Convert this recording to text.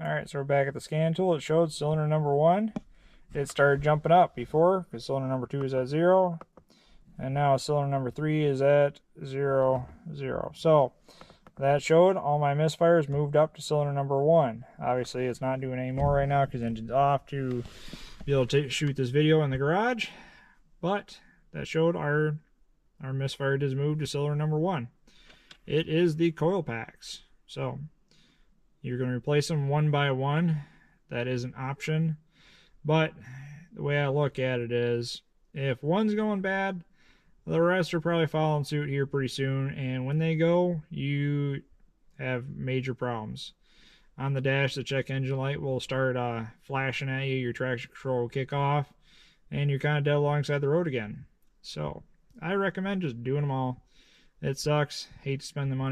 Alright, so we're back at the scan tool. It showed cylinder number 1. It started jumping up before, because cylinder number 2 is at 0. And now cylinder number 3 is at 0, 0. So, that showed all my misfires moved up to cylinder number 1. Obviously, it's not doing any more right now because the engine's off to be able to shoot this video in the garage. But, that showed our misfire has moved to cylinder number 1. It is the coil packs. So, you're going to replace them one by one. That is an option. But the way I look at it is, if one's going bad, the rest are probably following suit here pretty soon. And when they go, you have major problems. On the dash, the check engine light will start flashing at you. Your traction control will kick off. And you're kind of dead alongside the road again. So, I recommend just doing them all. It sucks. Hate to spend the money.